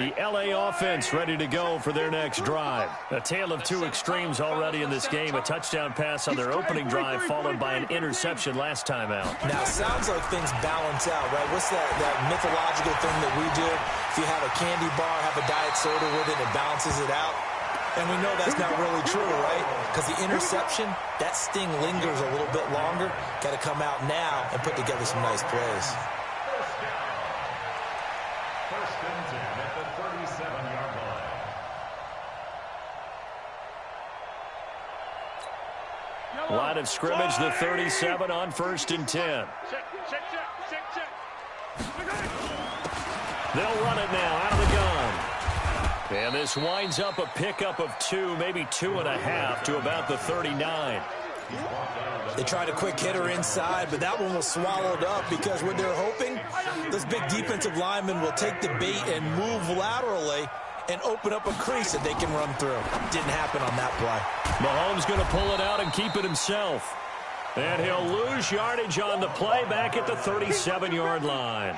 The LA offense ready to go for their next drive. A tale of two extremes already in this game. A touchdown pass on their opening drive followed by an interception last time out. Now, it sounds like things balance out, right? What's that mythological thing that we do? If you have a candy bar, have a diet soda with it, it balances it out. And we know that's not really true, right? Because the interception, that sting lingers a little bit longer. Got to come out now and put together some nice plays. Line of scrimmage, the 37 on 1st and 10. They'll run it now out of the gun. And this winds up a pickup of 2, maybe 2.5 to about the 39. They tried a quick hitter inside, but that one was swallowed up because what they're hoping, this big defensive lineman will take the bait and move laterally and open up a crease that they can run through. Didn't happen on that play. Mahomes going to pull it out and keep it himself. And he'll lose yardage on the play back at the 37-yard line.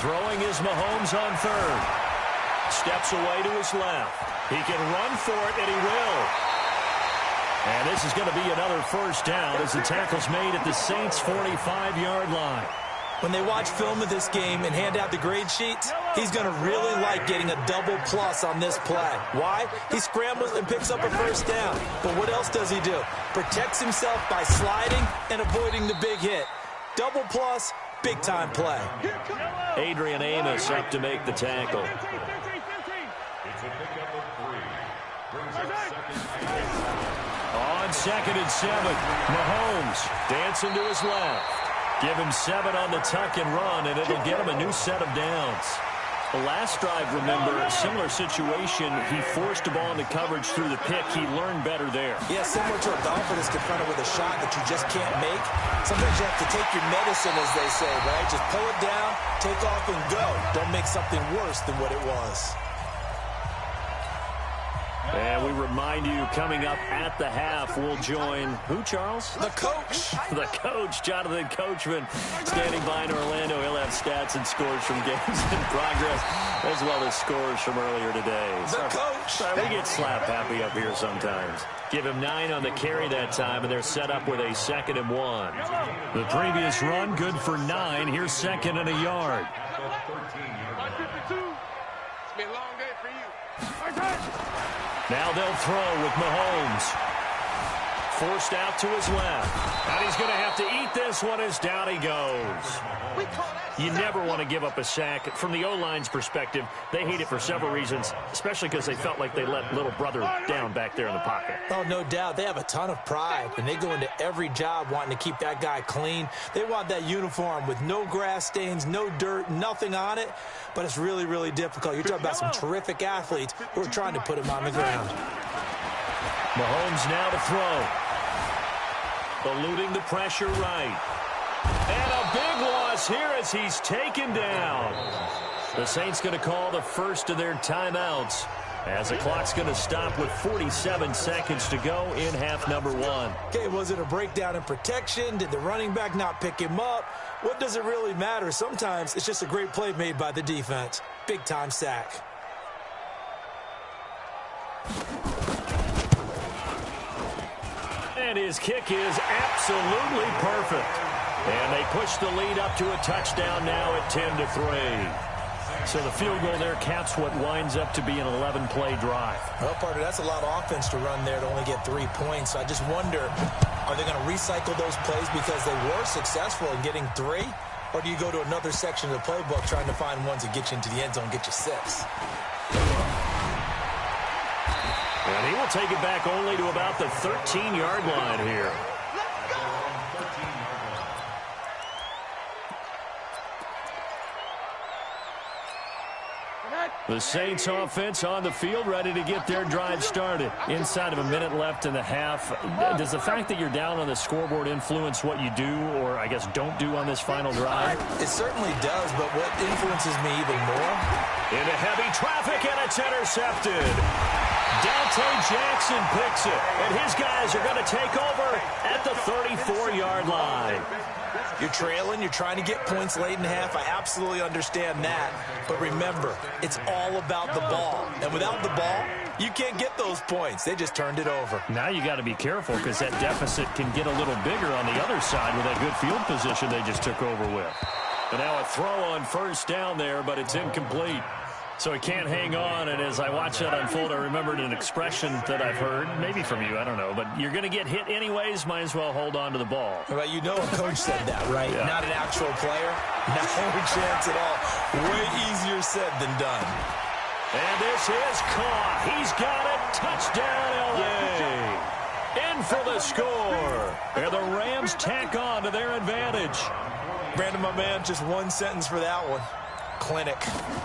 Throwing is Mahomes on 3rd. Steps away to his left. He can run for it, and he will. And this is going to be another first down as the tackle's made at the Saints' 45-yard line. When they watch film of this game and hand out the grade sheets, he's going to really like getting a double plus on this play. Why? He scrambles and picks up a first down. But what else does he do? Protects himself by sliding and avoiding the big hit. Double plus, big-time play. Adrian Amos up to make the tackle. On 2nd and 7, Mahomes dancing to his left. Give him 7 on the tuck and run, and it'll get him a new set of downs. The last drive, remember, similar situation. He forced the ball into coverage through the pick. He learned better there. Yeah, similar to a golfer that's confronted with a shot that you just can't make. Sometimes you have to take your medicine, as they say, right? Just pull it down, take off, and go. Don't make something worse than what it was. And we remind you, coming up at the half, we'll join who, Charles? The coach. The coach, Jonathan Coachman, standing by in Orlando. He'll have stats and scores from games in progress, as well as scores from earlier today. The coach. Sorry, we get slap happy up here sometimes. Give him 9 on the carry that time, and they're set up with a 2nd and 1. The previous run, good for 9. Here's 2nd and a yard. It's been a long day for you. Now they'll throw with Mahomes. Forced out to his left. And he's going to have to eat this one as down he goes. You never want to give up a sack. From the O-line's perspective, they hate it for several reasons, especially because they felt like they let little brother down back there in the pocket. Oh, no doubt. They have a ton of pride, and they go into every job wanting to keep that guy clean. They want that uniform with no grass stains, no dirt, nothing on it. But it's really, really difficult. You're talking about some terrific athletes who are trying to put him on the ground. Mahomes now to throw. Eluding the pressure right. And a big loss here as he's taken down. The Saints going to call the first of their timeouts as the clock's going to stop with 47 seconds to go in half number 1. Okay, was it a breakdown in protection? Did the running back not pick him up? What does it really matter? Sometimes it's just a great play made by the defense. Big-time sack. And his kick is absolutely perfect. And they push the lead up to a touchdown now at 10-3. So the field goal there caps what winds up to be an 11-play drive. Well, partner, that's a lot of offense to run there to only get 3 points. I just wonder, are they going to recycle those plays because they were successful in getting 3? Or do you go to another section of the playbook trying to find ones that get you into the end zone and get you 6? And he will take it back only to about the 13-yard line here. The Saints offense on the field ready to get their drive started. Inside of a minute left in the half. Does the fact that you're down on the scoreboard influence what you do or, I guess, don't do on this final drive? It certainly does, but what influences me even more? Into heavy traffic, and it's intercepted. Dante Jackson picks it, and his guys are going to take over at the 34-yard line. You're trailing, you're trying to get points late in the half. I absolutely understand that. But remember, it's all about the ball. And without the ball, you can't get those points. They just turned it over. Now you got to be careful because that deficit can get a little bigger on the other side with that good field position they just took over with. And now a throw on first down there, but it's incomplete. So he can't hang on, and as I watch that unfold, I remembered an expression that I've heard, maybe from you, I don't know, but you're going to get hit anyways, might as well hold on to the ball. Well, you know a coach said that, right? Yeah. Not an actual player. No chance at all. Way easier said than done. And this is caught. He's got it. Touchdown, L.A. In for the score. And the Rams tack on to their advantage. Brandon, my man, just one sentence for that one. Clinic.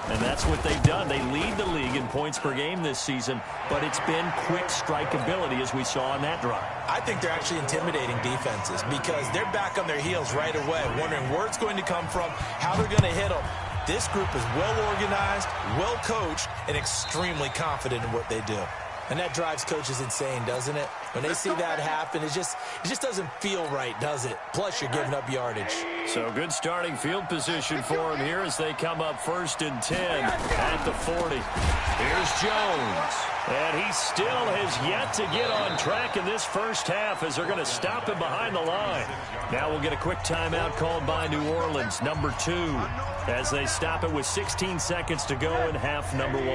And that's what they've done. They lead the league in points per game this season, but it's been quick strike ability as we saw on that drive. I think they're actually intimidating defenses because they're back on their heels right away, wondering where it's going to come from, how they're going to hit them. This group is well organized, well coached, and extremely confident in what they do. And that drives coaches insane, doesn't it? When they see that happen, it just doesn't feel right, does it? Plus, you're giving up yardage. So good starting field position for them here as they come up 1st and 10 at the 40. Here's Jones. And he still has yet to get on track in this first half as they're going to stop him behind the line. Now we'll get a quick timeout called by New Orleans, number 2, as they stop it with 16 seconds to go in half number 1.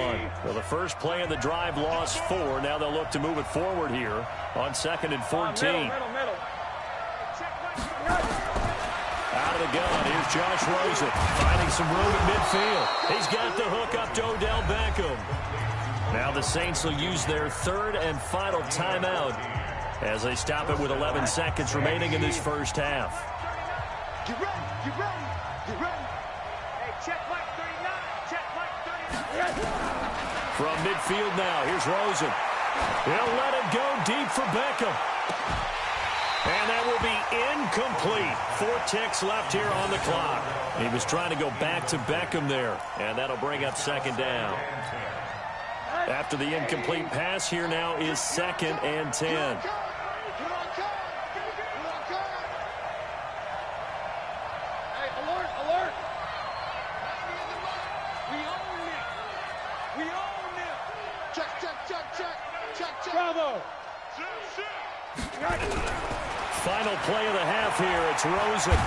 Well, the first play of the drive lost 4. Now they'll look to move it forward here on 2nd and 14. Out of the gun, here's Josh Rosen finding some room at midfield. He's got the hook up to Odell Beckham. Now the Saints will use their 3rd and final timeout as they stop it with 11 seconds remaining in this first half. Get ready, get ready, get ready. Hey, check Mike 39, check Mike 39. From midfield now, here's Rosen. He'll let it go deep for Beckham. And that will be incomplete. 4 ticks left here on the clock. He was trying to go back to Beckham there, and that'll bring up 2nd down. After the incomplete pass, here now is 2nd and 10. Hey, alert, alert. We own it. We own it. Check, check, check, check, check, check. Bravo. Final play of the half here. It's Rosen.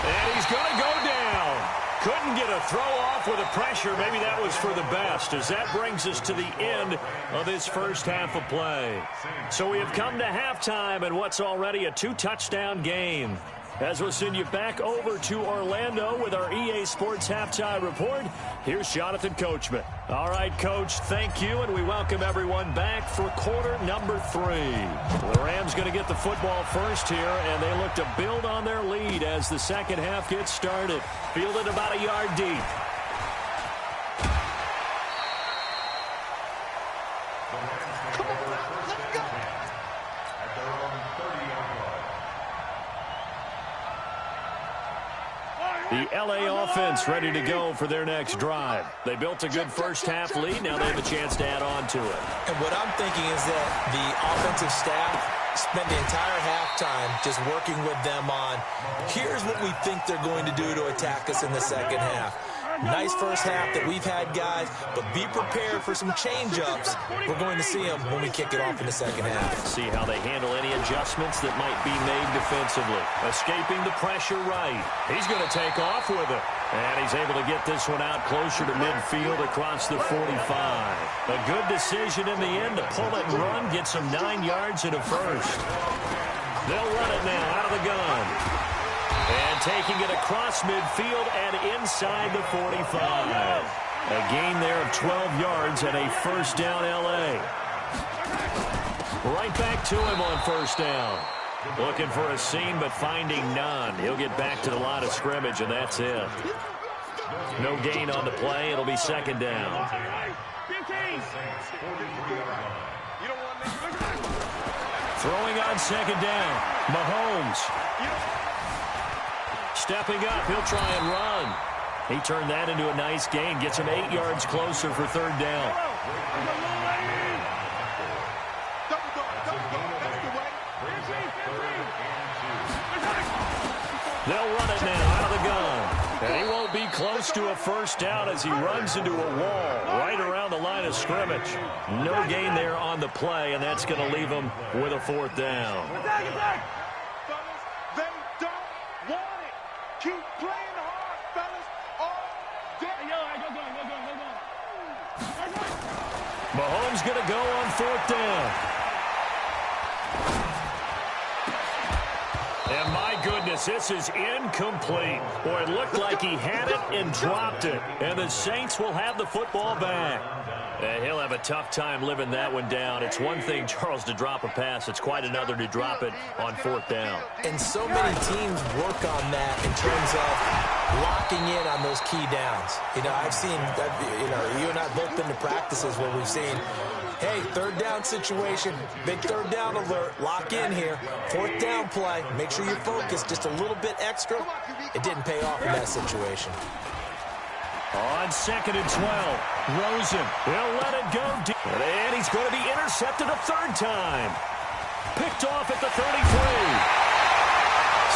And he's going to go down. Couldn't get a throw off with the pressure. Maybe that was for the best, as that brings us to the end of this first half of play. So we have come to halftime in what's already a 2-touchdown game. As we'll send you back over to Orlando with our EA Sports Halftime Report, here's Jonathan Coachman. All right, Coach, thank you, and we welcome everyone back for quarter number 3. The Rams going to get the football first here, and they look to build on their lead as the second half gets started. Fielded about a yard deep. The L.A. offense ready to go for their next drive. They built a good first half lead. Now they have a chance to add on to it. And what I'm thinking is that the offensive staff spent the entire halftime just working with them on, here's what we think they're going to do to attack us in the second half. Nice first half that we've had, guys, but be prepared for some change-ups. We're going to see them when we kick it off in the second half. See how they handle any adjustments that might be made defensively. Escaping the pressure right. He's going to take off with it. And he's able to get this one out closer to midfield across the 45. A good decision in the end to pull it and run, get some 9 yards and a first. They'll run it now out of the gun. And taking it across midfield and inside the 45. A gain there of 12 yards and a first down L.A. Right back to him on first down. Looking for a seam, but finding none. He'll get back to the line of scrimmage, and that's it. No gain on the play. It'll be second down. Throwing on second down. Mahomes. Stepping up. He'll try and run. He turned that into a nice gain. Gets him 8 yards closer for third down. They'll run it now out of the gun. And he won't be close to a first down as he runs into a wall right around the line of scrimmage. No gain there on the play, and that's going to leave him with a fourth down. Fellas, they don't want it. Keep playing hard, fellas, all day. Mahomes going to go on fourth down. And my goodness, this is incomplete. Boy, it looked like he had it and dropped it. And the Saints will have the football back. And he'll have a tough time living that one down. It's one thing, Charles, to drop a pass. It's quite another to drop it on fourth down. And so many teams work on that in terms of locking in on those key downs. You know, I've seen, you and I have both been to practices where we've seen, hey, third down situation, big third down alert, lock in here, fourth down play, make sure you're focused just a little bit extra. It didn't pay off in that situation. On 2nd and 12, Rosen, he'll let it go deep. And he's going to be intercepted a third time. Picked off at the 33.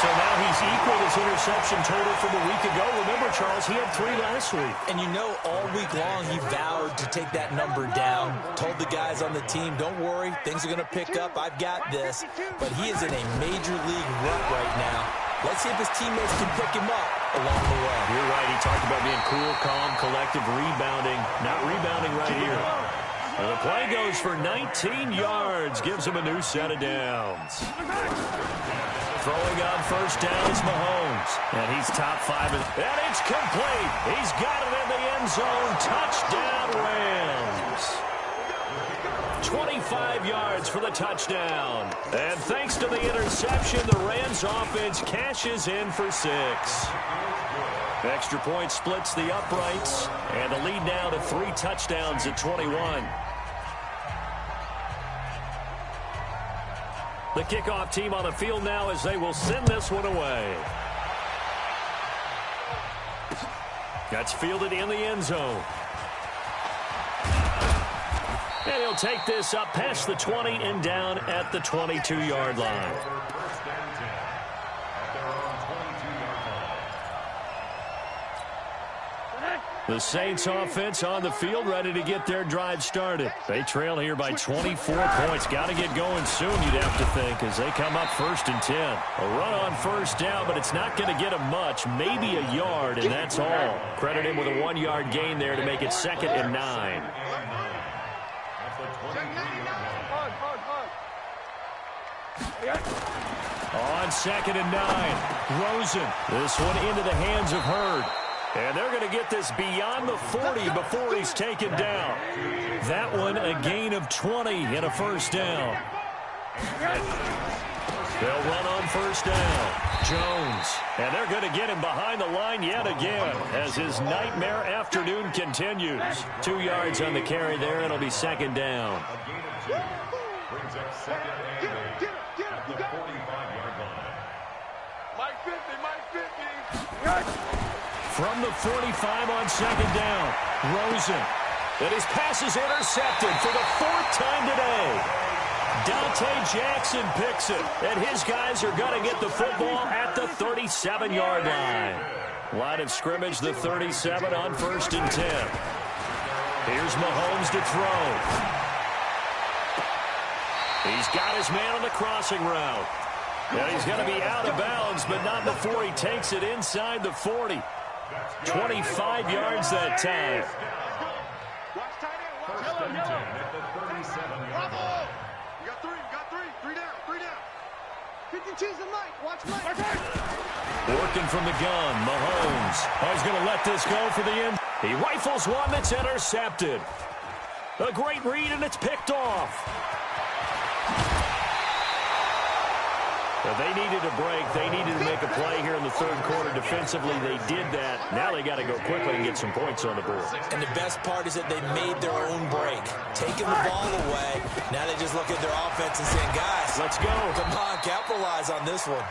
So now he's equaled his interception total from a week ago. Remember, Charles, he had 3 last week. And you know, all week long he vowed to take that number down. Told the guys on the team, don't worry, things are going to pick up. I've got this. But he is in a major league rut right now. Let's see if his teammates can pick him up along the way. You're right. He talked about being cool, calm, collective, rebounding. Not rebounding right here. And the play goes for 19 yards. Gives him a new set of downs. Throwing on first down is Mahomes. And he's top 5. And it's complete. He's got it in the end zone. Touchdown, Rams. 25 yards for the touchdown. And thanks to the interception, the Rams offense cashes in for 6. Extra point splits the uprights. And the lead now to 3 touchdowns at 21. The kickoff team on the field now as they will send this one away. That's fielded in the end zone. And he'll take this up past the 20 and down at the 22-yard line. The Saints offense on the field ready to get their drive started. They trail here by 24 points. Got to get going soon, you'd have to think, as they come up 1st and 10. A run on first down, but it's not going to get them much. Maybe a yard, and that's all. Credit him with a 1-yard gain there to make it 2nd and 9. On 2nd and 9, Rosen. This one into the hands of Hurd. And they're going to get this beyond the 40 before he's taken down. That one a gain of 20 and a first down. They'll run on first down. Jones. And they're going to get him behind the line yet again as his nightmare afternoon continues. 2 yards on the carry there. It'll be 2nd down. Brings up 2nd and 8 at the 45-yard line. Mike 50. From the 45 on 2nd down, Rosen. And his pass is intercepted for the 4th time today. Dante Jackson picks it, and his guys are going to get the football at the 37-yard line. Line of scrimmage, the 37 on 1st and 10. Here's Mahomes to throw. He's got his man on the crossing route. And he's going to be out of bounds, but not before he takes it inside the 40. 25 yards that time. Watch tight end. Watch First and 10 at the 37-yard line. You got 3. 3 down. 52's the Mike. Watch Mike. Working from the gun, Mahomes. He's going to let this go for the end. He rifles one that's intercepted. A great read, and it's picked off. They needed a break. They needed to make a play here in the 3rd quarter. Defensively, they did that. Now they got to go quickly and get some points on the board. And the best part is that they made their own break, taking the ball away. Now they just look at their offense and saying, guys, let's go. Come on, capitalize on this one.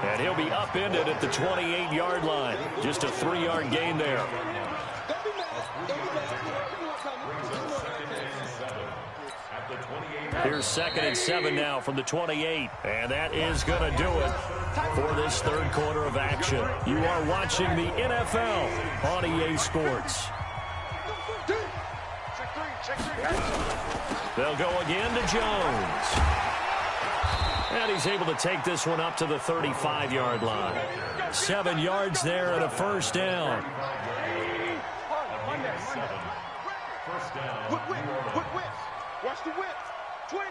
And he'll be upended at the 28-yard line. Just a 3-yard gain there. Here's 2nd and 7 now from the 28. And that is going to do it for this third quarter of action. You are watching the NFL on EA Sports. They'll go again to Jones. And he's able to take this one up to the 35-yard line. 7 yards there and a first down. Whip. Watch the whip. 25.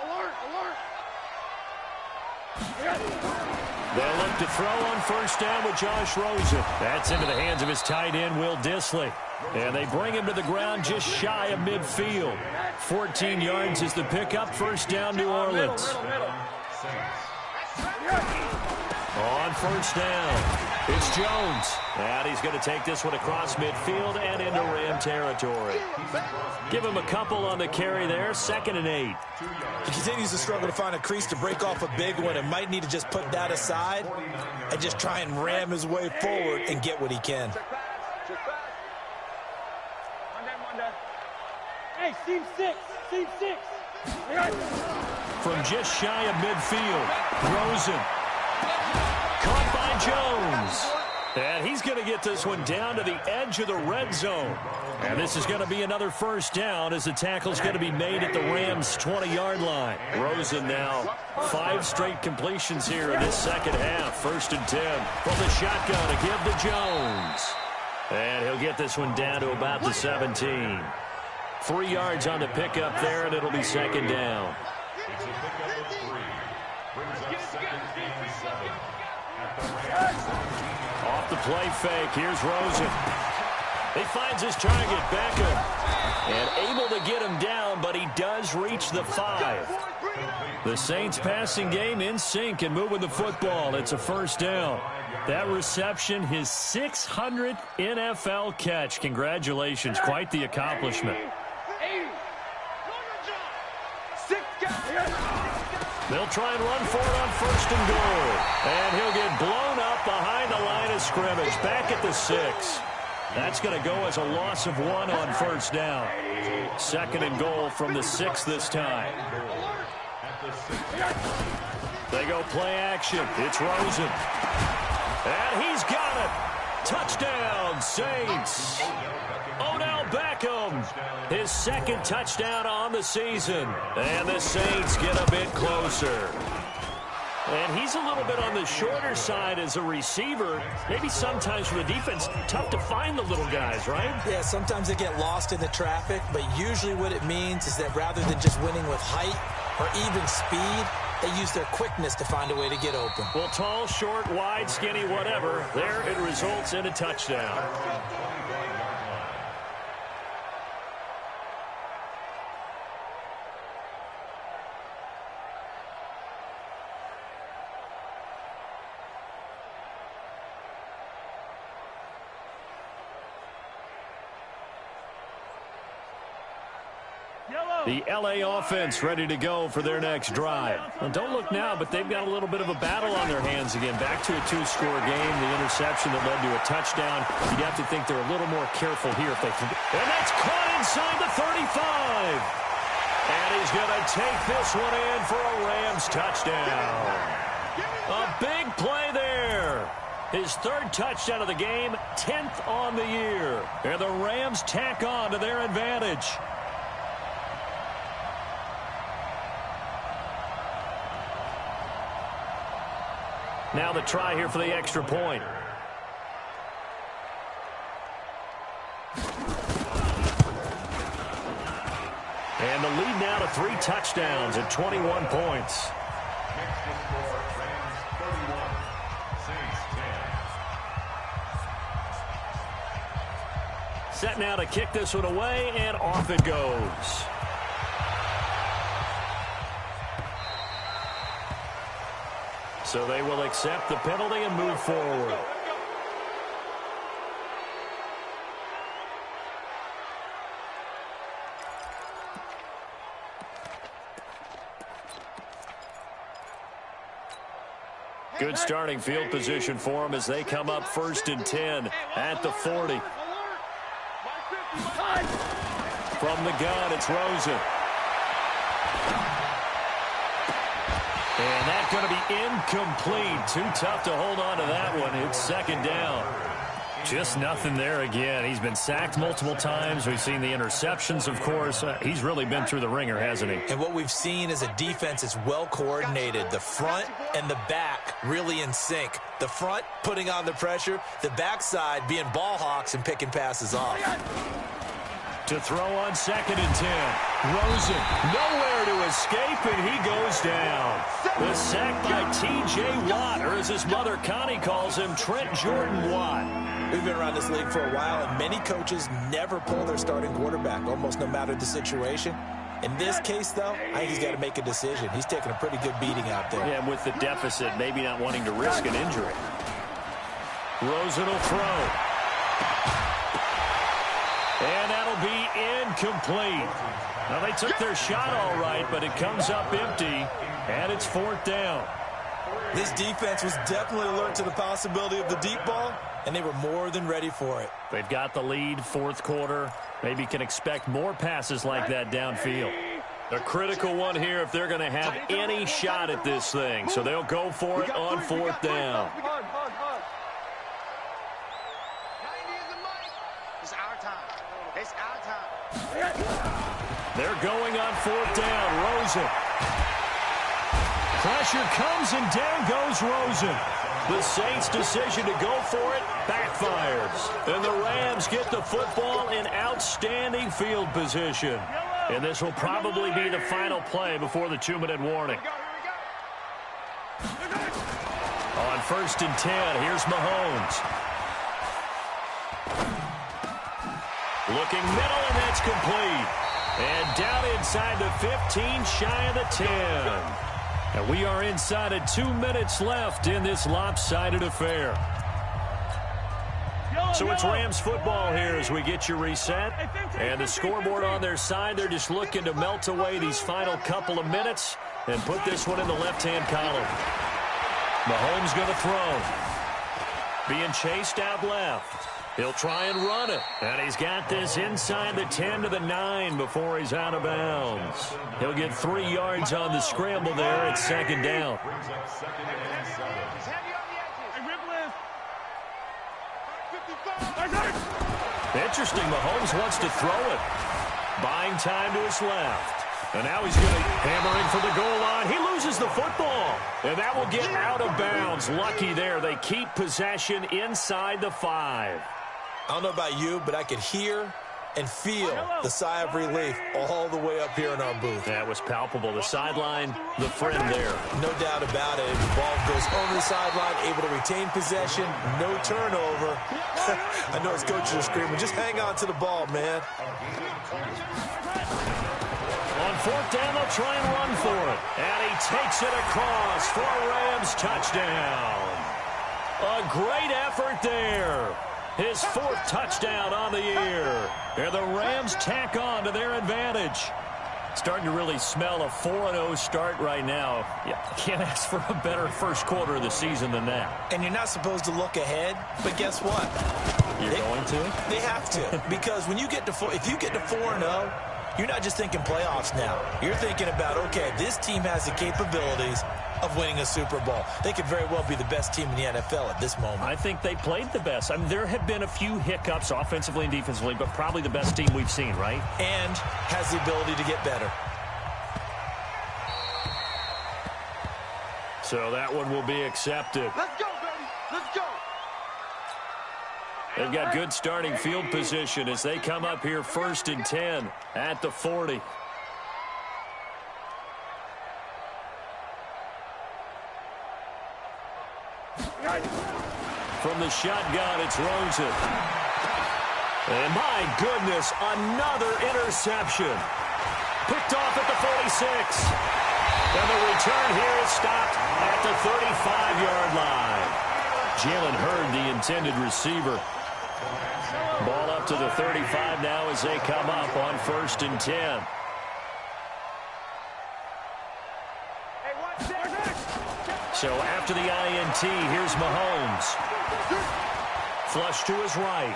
Alert. They'll look to throw on first down with Josh Rosen. That's into the hands of his tight end, Will Dissly. And they bring him to the ground just shy of midfield. 14 yards is the pickup. First down, New Orleans. On first down, it's Jones. And he's going to take this one across midfield and into Ram territory. Give him a couple on the carry there. 2nd and 8. He continues to struggle to find a crease to break off a big one and might need to just put that aside and just try and ram his way forward and get what he can. Hey, seam 6. From just shy of midfield, Rosen. Caught by Jones. And he's going to get this one down to the edge of the red zone. And this is going to be another first down as the tackle's going to be made at the Rams' 20-yard line. Rosen now 5 straight completions here in this second half. 1st and 10 from the shotgun to give to Jones. And he'll get this one down to about the 17. 3 yards on the pickup there, and it'll be 2nd down. Off the play fake, here's Rosen. He finds his target, Beckham. And able to get him down, but he does reach the 5. The Saints passing game in sync and moving the football. It's a first down. That reception, his 600th NFL catch. Congratulations, quite the accomplishment. They'll try and run for it on 1st and goal. And he'll get blown up behind the line of scrimmage, back at the 6. That's going to go as a loss of 1 on first down. 2nd and goal from the 6 this time. They go play action. It's Rosen. And he's got it. Touchdown, Saints. Odell Beckham, his 2nd touchdown on the season. And the Saints get a bit closer. And he's a little bit on the shorter side as a receiver. Maybe sometimes for the defense, tough to find the little guys, right? Yeah, sometimes they get lost in the traffic, but usually what it means is that rather than just winning with height or even speed, they use their quickness to find a way to get open. Well, tall, short, wide, skinny, whatever, there it results in a touchdown. The L.A. offense ready to go for their next drive. Well, don't look now, but they've got a little bit of a battle on their hands again. Back to a 2-score game. The interception that led to a touchdown. You'd have to think they're a little more careful here if they can. And that's caught inside the 35. And he's going to take this one in for a Rams touchdown. A big play there. His 3rd touchdown of the game, 10th on the year. And the Rams tack on to their advantage. Now the try here for the extra point. And the lead now to 3 touchdowns and 21 points. Set now to kick this one away, and off it goes. So they will accept the penalty and move forward. Good starting field position for them as they come up 1st and 10 at the 40. From the gun, it's Rosen. going to be incomplete. Too tough to hold on to that one. It's second down. Just nothing there again. He's been sacked multiple times. We've seen the interceptions, of course. He's really been through the ringer, hasn't he? And what we've seen is a defense that's well coordinated. The front and the back really in sync. The front putting on the pressure. The backside being ball hawks and picking passes off. To throw on 2nd and 10. Rosen, nowhere to escape, and he goes down. The sack by T.J. Watt, or as his mother Connie calls him, Trent Jordan Watt. We've been around this league for a while, and many coaches never pull their starting quarterback, almost no matter the situation. In this case, though, I think he's got to make a decision. He's taking a pretty good beating out there. Yeah, with the deficit, maybe not wanting to risk an injury. Rosen will throw. And that'll be incomplete. Now, they took their shot all right, but it comes up empty, and it's 4th down. This defense was definitely alert to the possibility of the deep ball, and they were more than ready for it. They've got the lead, 4th quarter. Maybe can expect more passes like that downfield. A critical one here if they're going to have any shot at this thing. So they'll go for it on 4th down. It's our time. It's our time. They're going on 4th down. Rosen. Pressure comes, and down goes Rosen. The Saints' decision to go for it backfires. And the Rams get the football in outstanding field position. And this will probably be the final play before the 2-minute warning. On 1st and 10, here's Mahomes. Looking middle, and that's complete. And down inside the 15, shy of the 10. And we are inside of 2 minutes left in this lopsided affair. So it's Rams football here as we get you reset. And the scoreboard on their side, they're just looking to melt away these final couple of minutes and put this one in the left-hand column. Mahomes going to throw. Being chased out left. He'll try and run it. And he's got this inside the 10 to the 9 before he's out of bounds. He'll get 3 yards on the scramble there at 2nd down. Interesting, Mahomes wants to throw it. Buying time to his left. And now he's going to hammering for the goal line. He loses the football. And that will get out of bounds. Lucky there. They keep possession inside the 5. I don't know about you, but I could hear and feel the sigh of relief all the way up here in our booth. That was palpable. The sideline, the friend there. No doubt about it. The ball goes over the sideline, able to retain possession, no turnover. I know his coaches are screaming, just hang on to the ball, man. On 4th down, they'll try and run for it. And he takes it across for a Rams touchdown. A great effort there. His 4th touchdown on the year. And the Rams tack on to their advantage. Starting to really smell a 4-0 start right now. Yeah, can't ask for a better first quarter of the season than that. And you're not supposed to look ahead, but guess what? You're going to? They have to. Because when you get to if you get to 4-0, you're not just thinking playoffs now. You're thinking about, okay, this team has the capabilities of winning a Super Bowl. They could very well be the best team in the NFL at this moment. I think they played the best. I mean, there have been a few hiccups offensively and defensively, but probably the best team we've seen, right? And has the ability to get better. So that one will be accepted. Let's go, baby. Let's go. They've got good starting field position as they come up here 1st and 10 at the 40. From the shotgun, it's Rosen. And my goodness, another interception. Picked off at the 46. And the return here is stopped at the 35-yard line. Jalen Hurd, the intended receiver. Ball up to the 35 now as they come up on 1st and 10. So after the INT, here's Mahomes. Flush to his right.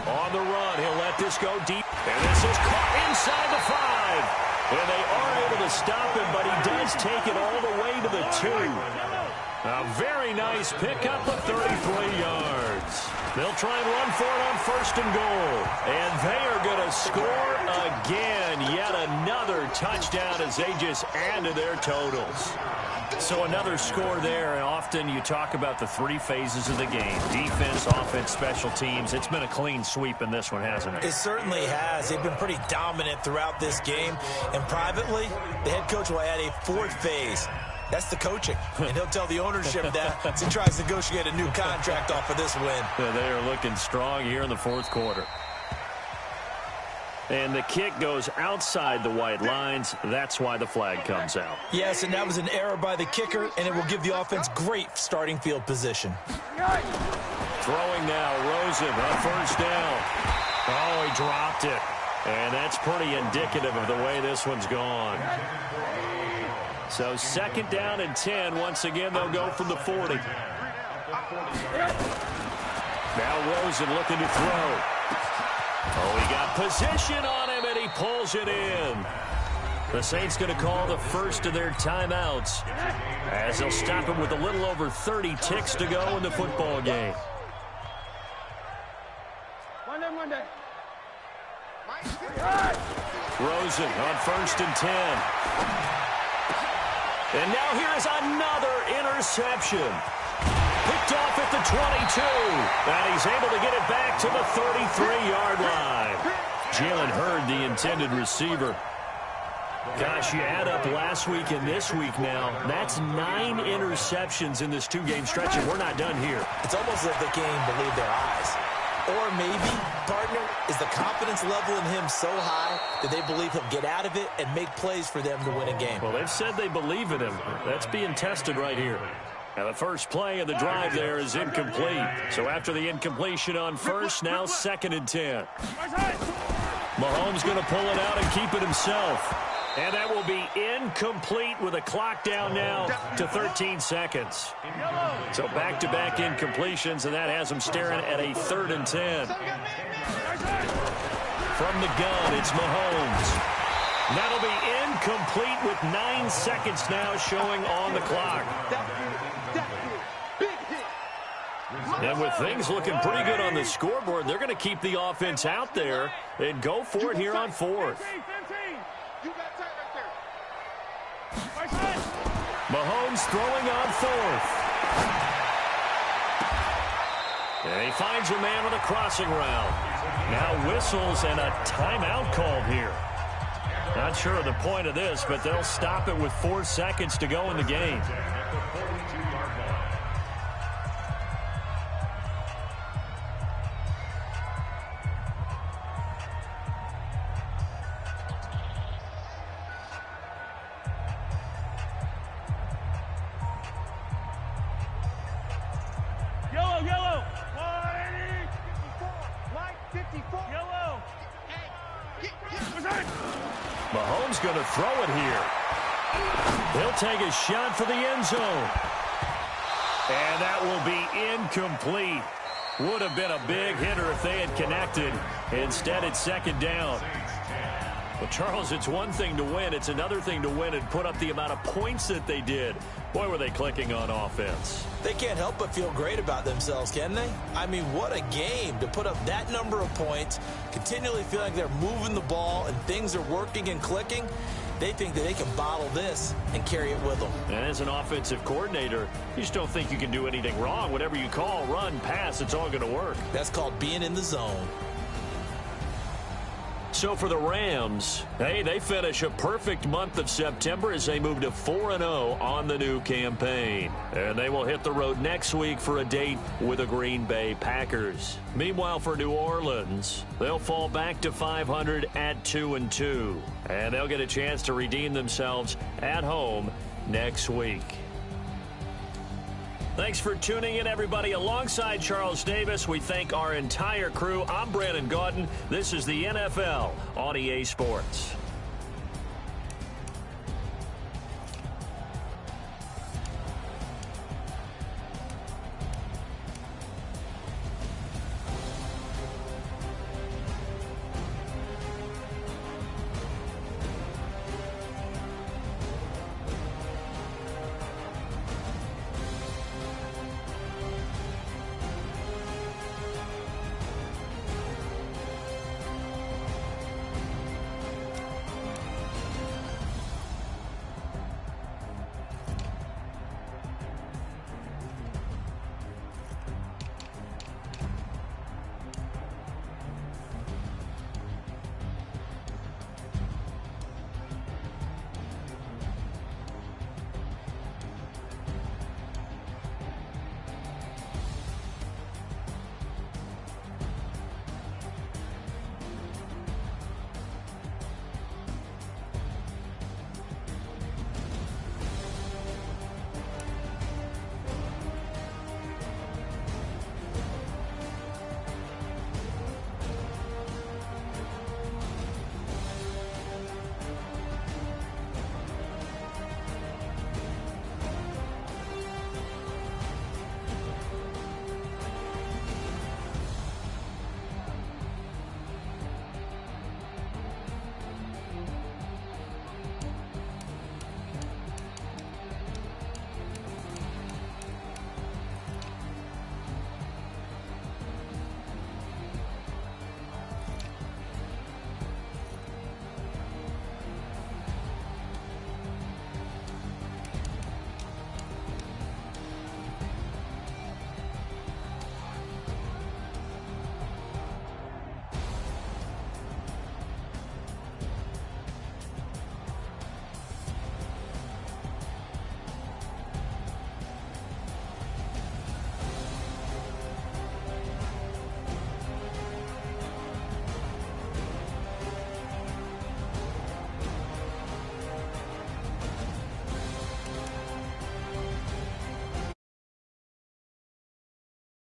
On the run, he'll let this go deep. And this is caught inside the 5. And they are able to stop him, but he does take it all the way to the 2. A very nice pickup of 33 yards. They'll try and run for it on 1st and goal. And they are going to score again. Yet another touchdown as they just add to their totals. So another score there. And often you talk about the 3 phases of the game. Defense, offense, special teams. It's been a clean sweep in this one, hasn't it? It certainly has. They've been pretty dominant throughout this game. And privately, the head coach will add a 4th phase. That's the coaching. And he'll tell the ownership that as he tries to negotiate a new contract off of this win. Yeah, they are looking strong here in the 4th quarter. And the kick goes outside the white lines. That's why the flag comes out. Yes, and that was an error by the kicker, and it will give the offense great starting field position. Throwing now, Rosen on 1st down. Oh, he dropped it. And that's pretty indicative of the way this one's gone. So 2nd down and 10. Once again, they'll go from the 40. Now Rosen looking to throw. Oh, he got position on him, and he pulls it in. The Saints going to call the first of their timeouts as they'll stop him with a little over 30 ticks to go in the football game. Rosen on 1st and 10. And now here's another interception. Picked off at the 22. And he's able to get it back to the 33-yard line. Jalen Hurd, the intended receiver. Gosh, you add up last week and this week now. That's 9 interceptions in this 2-game stretch, and we're not done here. It's almost as if they can't even believe their eyes. Or maybe, partner, is the confidence level in him so high that they believe he'll get out of it and make plays for them to win a game. Well, they've said they believe in him. That's being tested right here. Now, the first play of the drive there is incomplete. So after the incompletion on 1st, now 2nd and 10. Mahomes going to pull it out and keep it himself. And that will be incomplete with a clock down now to 13 seconds. So back-to-back incompletions, and that has them staring at a 3rd and 10. From the gun, it's Mahomes. That'll be incomplete with 9 seconds now showing on the clock. And with things looking pretty good on the scoreboard, they're going to keep the offense out there and go for it here on 4th. Mahomes throwing on 4th. And he finds a man with a crossing route. Now whistles and a timeout called here. Not sure of the point of this, but they'll stop it with 4 seconds to go in the game. Mahomes going to throw it here. He'll take a shot for the end zone. And that will be incomplete. Would have been a big hitter if they had connected. Instead, it's 2nd down. Well, Charles, it's one thing to win. It's another thing to win and put up the amount of points that they did. Boy, were they clicking on offense. They can't help but feel great about themselves, can they? I mean, what a game to put up that number of points, continually feel like they're moving the ball and things are working and clicking. They think that they can bottle this and carry it with them. And as an offensive coordinator, you just don't think you can do anything wrong. Whatever you call, run, pass, it's all going to work. That's called being in the zone. So for the Rams, hey, they finish a perfect month of September as they move to 4-0 on the new campaign. And they will hit the road next week for a date with the Green Bay Packers. Meanwhile, for New Orleans, they'll fall back to 500 at 2-2. And they'll get a chance to redeem themselves at home next week. Thanks for tuning in, everybody. Alongside Charles Davis, we thank our entire crew. I'm Brandon Gaudin. This is the NFL on EA Sports.